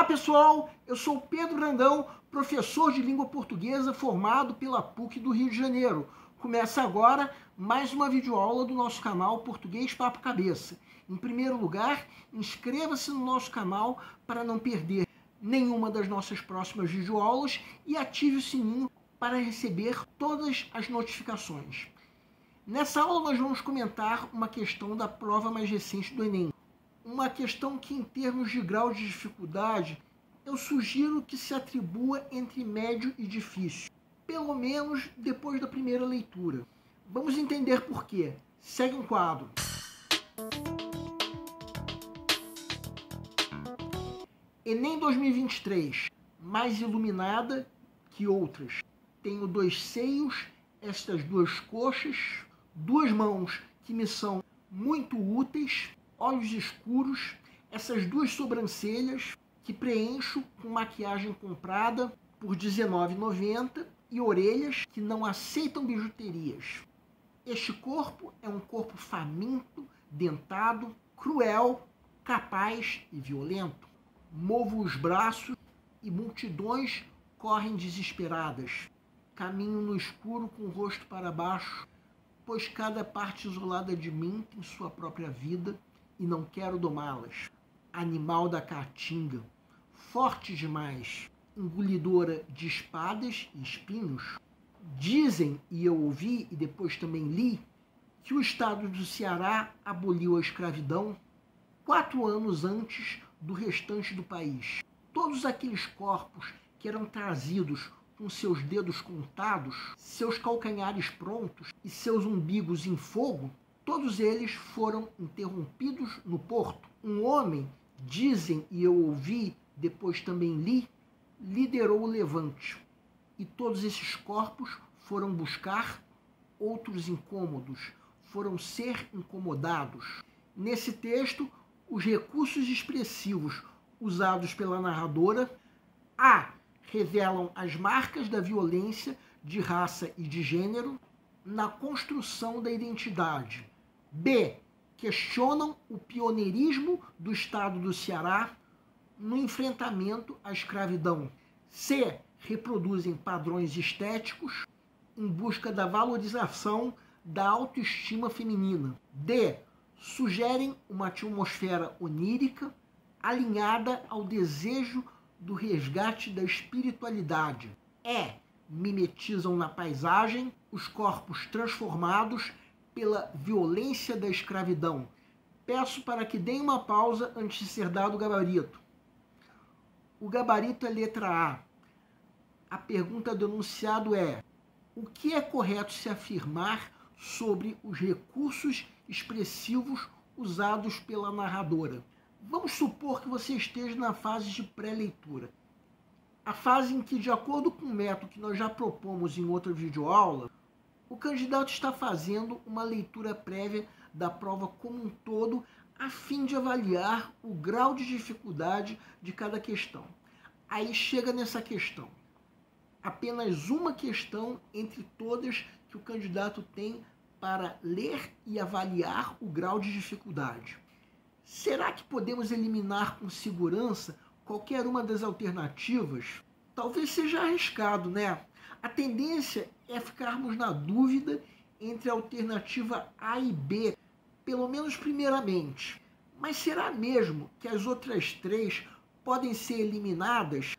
Olá pessoal, eu sou Pedro Brandão, professor de língua portuguesa formado pela PUC do Rio de Janeiro. Começa agora mais uma videoaula do nosso canal Português Papo Cabeça. Em primeiro lugar, inscreva-se no nosso canal para não perder nenhuma das nossas próximas videoaulas e ative o sininho para receber todas as notificações. Nessa aula nós vamos comentar uma questão da prova mais recente do Enem. Uma questão que, em termos de grau de dificuldade, eu sugiro que se atribua entre médio e difícil, pelo menos depois da primeira leitura. Vamos entender por quê. Segue um quadro. Enem 2023, mais iluminada que outras. Tenho 2 seios, estas 2 coxas, 2 mãos que me são muito úteis, olhos escuros, essas 2 sobrancelhas que preencho com maquiagem comprada por R$19,90 e orelhas que não aceitam bijuterias. Este corpo é um corpo faminto, dentado, cruel, capaz e violento. Movo os braços e multidões correm desesperadas. Caminho no escuro com o rosto para baixo, pois cada parte isolada de mim tem sua própria vida e não quero domá-las. Animal da caatinga, forte demais, engolidora de espadas e espinhos. Dizem, e eu ouvi e depois também li, que o estado do Ceará aboliu a escravidão 4 anos antes do restante do país. Todos aqueles corpos que eram trazidos com seus dedos contados, seus calcanhares prontos e seus umbigos em fogo, todos eles foram interrompidos no porto. Um homem, dizem e eu ouvi, depois também li, liderou o levante. E todos esses corpos foram buscar outros incômodos, foram ser incomodados. Nesse texto, os recursos expressivos usados pela narradora revelam as marcas da violência de raça e de gênero na construção da identidade. B, questionam o pioneirismo do estado do Ceará no enfrentamento à escravidão. C, reproduzem padrões estéticos em busca da valorização da autoestima feminina. D, sugerem uma atmosfera onírica alinhada ao desejo do resgate da espiritualidade. E, mimetizam na paisagem os corpos transformados pela violência da escravidão. Peço para que deem uma pausa antes de ser dado o gabarito. O gabarito é letra A. A pergunta do enunciado é: o que é correto se afirmar sobre os recursos expressivos usados pela narradora? Vamos supor que você esteja na fase de pré-leitura. A fase em que, de acordo com o método que nós já propomos em outra videoaula, o candidato está fazendo uma leitura prévia da prova como um todo, a fim de avaliar o grau de dificuldade de cada questão. Aí chega nessa questão. Apenas uma questão entre todas que o candidato tem para ler e avaliar o grau de dificuldade. Será que podemos eliminar com segurança qualquer uma das alternativas? Talvez seja arriscado, né? A tendência é ficarmos na dúvida entre a alternativa A e B, pelo menos primeiramente. Mas será mesmo que as outras 3 podem ser eliminadas?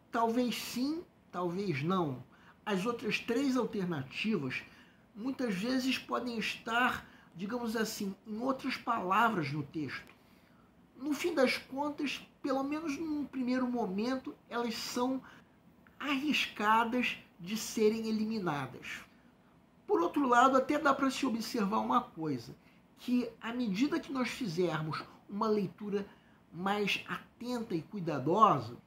Talvez sim, talvez não. As outras 3 alternativas muitas vezes podem estar, digamos assim, em outras palavras no texto. No fim das contas, pelo menos num primeiro momento, elas são arriscadas de serem eliminadas. Por outro lado, até dá para se observar uma coisa, que à medida que nós fizermos uma leitura mais atenta e cuidadosa,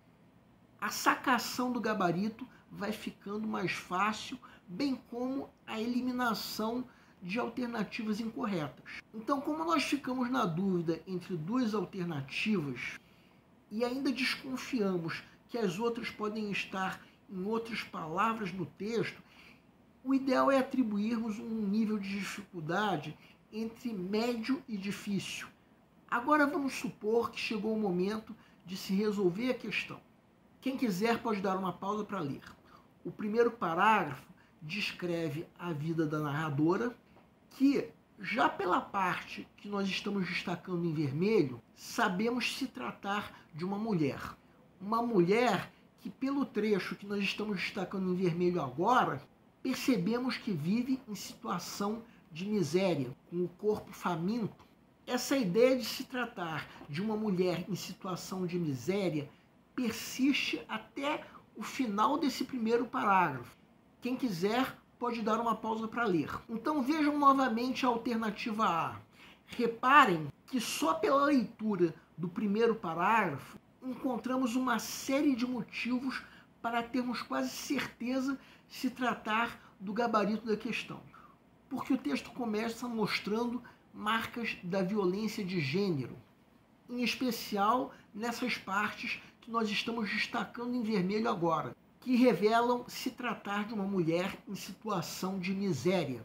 a sacação do gabarito vai ficando mais fácil, bem como a eliminação de alternativas incorretas. Então, como nós ficamos na dúvida entre 2 alternativas e ainda desconfiamos que as outras podem estar em outras palavras no texto, o ideal é atribuirmos um nível de dificuldade entre médio e difícil. Agora vamos supor que chegou o momento de se resolver a questão. Quem quiser pode dar uma pausa para ler. O primeiro parágrafo descreve a vida da narradora, que, já pela parte que nós estamos destacando em vermelho, sabemos se tratar de uma mulher. Uma mulher que, pelo trecho que nós estamos destacando em vermelho agora, percebemos que vive em situação de miséria, com o corpo faminto. Essa ideia de se tratar de uma mulher em situação de miséria persiste até o final desse primeiro parágrafo. Quem quiser pode dar uma pausa para ler. Então vejam novamente a alternativa A. Reparem que só pela leitura do primeiro parágrafo encontramos uma série de motivos para termos quase certeza se tratar do gabarito da questão. Porque o texto começa mostrando marcas da violência de gênero, em especial nessas partes que nós estamos destacando em vermelho agora, que revelam se tratar de uma mulher em situação de miséria.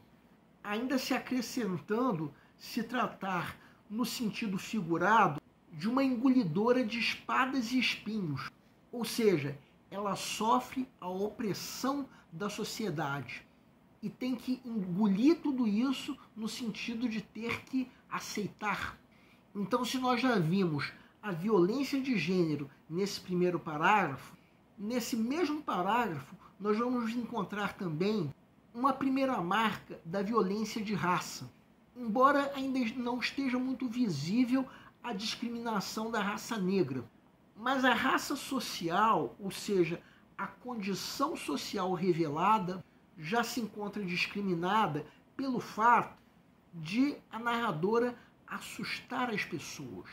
Ainda se acrescentando se tratar, no sentido figurado, de uma engolidora de espadas e espinhos, ou seja, ela sofre a opressão da sociedade e tem que engolir tudo isso no sentido de ter que aceitar. Então, se nós já vimos a violência de gênero nesse primeiro parágrafo, nesse mesmo parágrafo nós vamos encontrar também uma primeira marca da violência de raça. Embora ainda não esteja muito visível a discriminação da raça negra, mas a raça social, ou seja, a condição social revelada, já se encontra discriminada pelo fato de a narradora assustar as pessoas.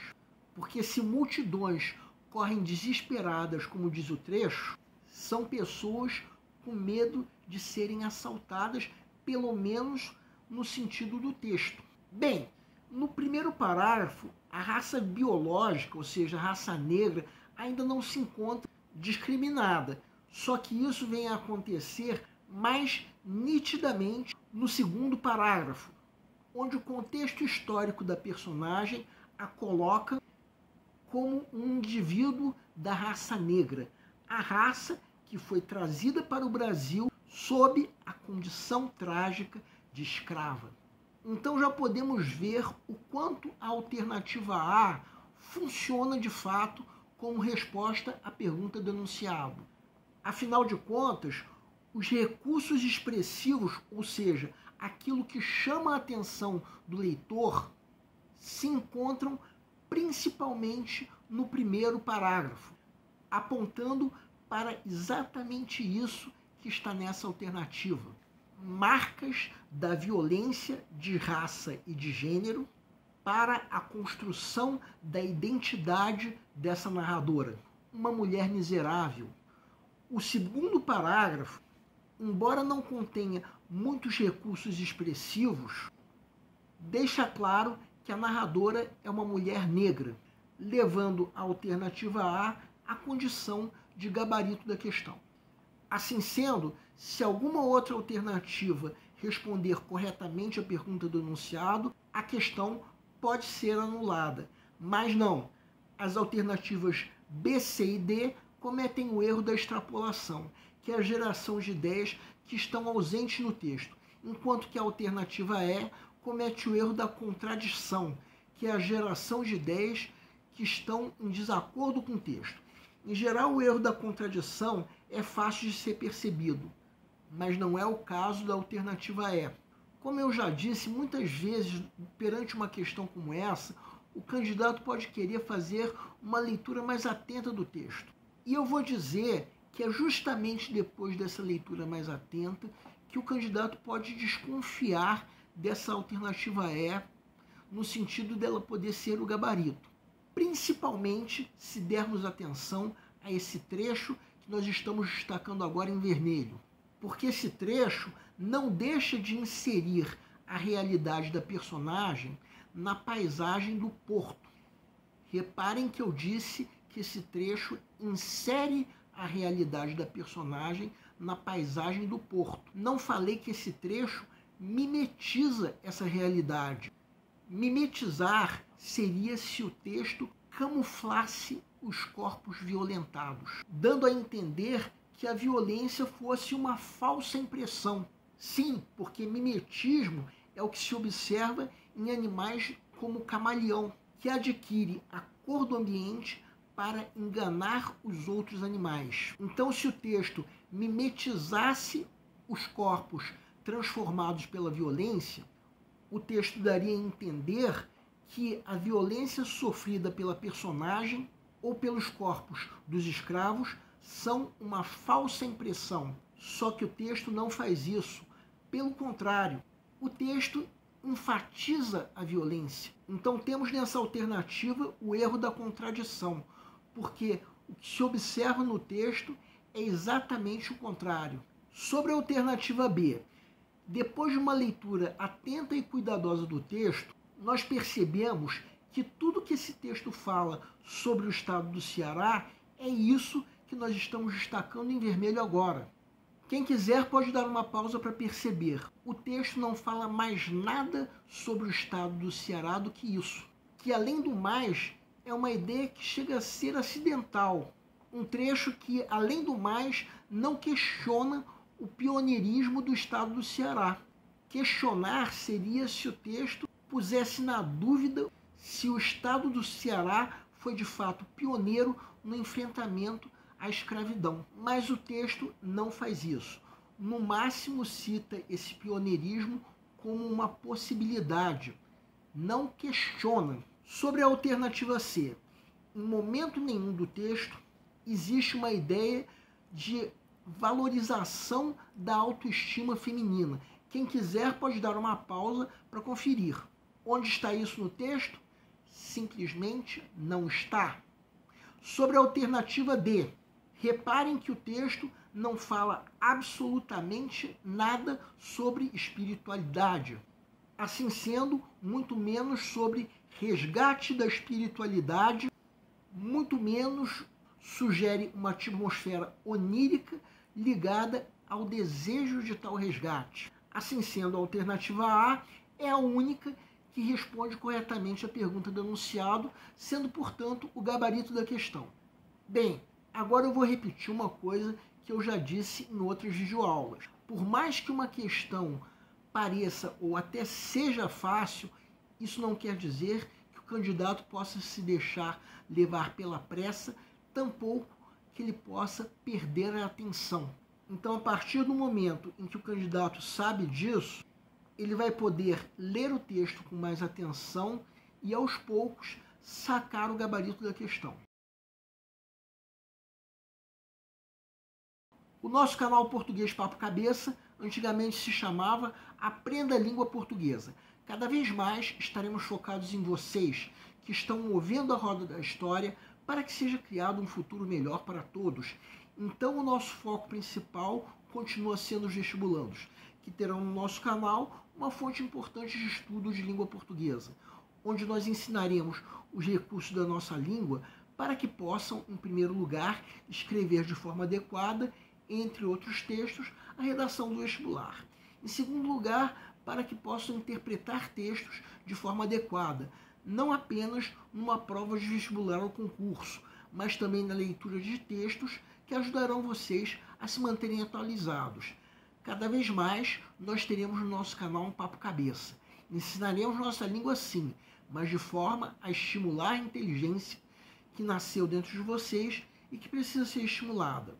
Porque se multidões correm desesperadas, como diz o trecho, são pessoas com medo de serem assaltadas, pelo menos no sentido do texto. Bem, no primeiro parágrafo, a raça biológica, ou seja, a raça negra, ainda não se encontra discriminada. Só que isso vem a acontecer mais nitidamente no segundo parágrafo, onde o contexto histórico da personagem a coloca como um indivíduo da raça negra, a raça que foi trazida para o Brasil sob a condição trágica de escrava. Então já podemos ver o quanto a alternativa A funciona de fato como resposta à pergunta do enunciado. Afinal de contas, os recursos expressivos, ou seja, aquilo que chama a atenção do leitor, se encontram principalmente no primeiro parágrafo, apontando para exatamente isso que está nessa alternativa. Marcas da violência de raça e de gênero para a construção da identidade dessa narradora, uma mulher miserável. O segundo parágrafo, embora não contenha muitos recursos expressivos, deixa claro que a narradora é uma mulher negra, levando a alternativa A à condição de gabarito da questão. Assim sendo, se alguma outra alternativa responder corretamente a pergunta do enunciado, a questão pode ser anulada. Mas não, as alternativas B, C e D cometem o erro da extrapolação, que é a geração de ideias que estão ausentes no texto, enquanto que a alternativa E comete o erro da contradição, que é a geração de ideias que estão em desacordo com o texto. Em geral, o erro da contradição é fácil de ser percebido, mas não é o caso da alternativa E. Como eu já disse, muitas vezes, perante uma questão como essa, o candidato pode querer fazer uma leitura mais atenta do texto. E eu vou dizer que é justamente depois dessa leitura mais atenta que o candidato pode desconfiar dessa alternativa E, no sentido dela poder ser o gabarito. Principalmente se dermos atenção a esse trecho que nós estamos destacando agora em vermelho. Porque esse trecho não deixa de inserir a realidade da personagem na paisagem do porto. Reparem que eu disse que esse trecho insere a realidade da personagem na paisagem do porto. Não falei que esse trecho mimetiza essa realidade. Mimetizar seria se o texto camuflasse os corpos violentados, dando a entender que a violência fosse uma falsa impressão. Sim, porque mimetismo é o que se observa em animais como o camaleão, que adquire a cor do ambiente para enganar os outros animais. Então, se o texto mimetizasse os corpos transformados pela violência, o texto daria a entender que a violência sofrida pela personagem ou pelos corpos dos escravos são uma falsa impressão. Só que o texto não faz isso. Pelo contrário, o texto enfatiza a violência. Então temos nessa alternativa o erro da contradição, porque o que se observa no texto é exatamente o contrário. Sobre a alternativa B, depois de uma leitura atenta e cuidadosa do texto, nós percebemos que tudo que esse texto fala sobre o estado do Ceará é isso que nós estamos destacando em vermelho agora. Quem quiser pode dar uma pausa para perceber. O texto não fala mais nada sobre o estado do Ceará do que isso. Que, além do mais, é uma ideia que chega a ser acidental. Um trecho que, além do mais, não questiona o pioneirismo do estado do Ceará. Questionar seria se o texto pusesse na dúvida se o estado do Ceará foi de fato pioneiro no enfrentamento à escravidão. Mas o texto não faz isso. No máximo cita esse pioneirismo como uma possibilidade. Não questiona. Sobre a alternativa C, em momento nenhum do texto existe uma ideia de valorização da autoestima feminina. Quem quiser pode dar uma pausa para conferir. Onde está isso no texto? Simplesmente não está. Sobre a alternativa D, reparem que o texto não fala absolutamente nada sobre espiritualidade. Assim sendo, muito menos sobre resgate da espiritualidade, muito menos sugere uma atmosfera onírica ligada ao desejo de tal resgate. Assim sendo, a alternativa A é a única que responde corretamente à pergunta do enunciado, sendo, portanto, o gabarito da questão. Bem, agora eu vou repetir uma coisa que eu já disse em outras videoaulas. Por mais que uma questão pareça ou até seja fácil, isso não quer dizer que o candidato possa se deixar levar pela pressa, tampouco que ele possa perder a atenção. Então, a partir do momento em que o candidato sabe disso, ele vai poder ler o texto com mais atenção e, aos poucos, sacar o gabarito da questão. O nosso canal Português Papo Cabeça antigamente se chamava Aprenda a Língua Portuguesa. Cada vez mais estaremos focados em vocês que estão movendo a roda da história para que seja criado um futuro melhor para todos. Então o nosso foco principal continua sendo os vestibulandos, que terão no nosso canal uma fonte importante de estudo de língua portuguesa, onde nós ensinaremos os recursos da nossa língua para que possam, em primeiro lugar, escrever de forma adequada, entre outros textos, a redação do vestibular. Em segundo lugar, para que possam interpretar textos de forma adequada, não apenas numa prova de vestibular ou concurso, mas também na leitura de textos que ajudarão vocês a se manterem atualizados. Cada vez mais, nós teremos no nosso canal um Papo Cabeça. Ensinaremos nossa língua sim, mas de forma a estimular a inteligência que nasceu dentro de vocês e que precisa ser estimulada.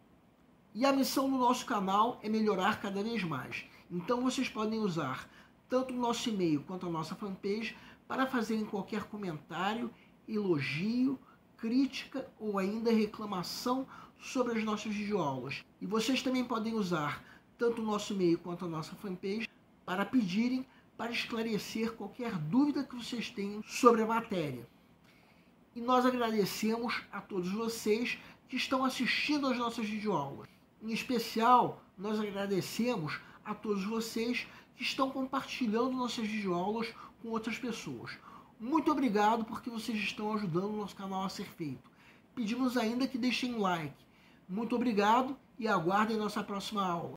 E a missão do nosso canal é melhorar cada vez mais. Então vocês podem usar tanto o nosso e-mail quanto a nossa fanpage para fazerem qualquer comentário, elogio, crítica ou ainda reclamação sobre as nossas videoaulas. E vocês também podem usar tanto o nosso e-mail quanto a nossa fanpage para pedirem para esclarecer qualquer dúvida que vocês tenham sobre a matéria. E nós agradecemos a todos vocês que estão assistindo às nossas videoaulas. Em especial, nós agradecemos a todos vocês que estão compartilhando nossas videoaulas com outras pessoas. Muito obrigado porque vocês estão ajudando o nosso canal a ser feito. Pedimos ainda que deixem um like. Muito obrigado e aguardem nossa próxima aula.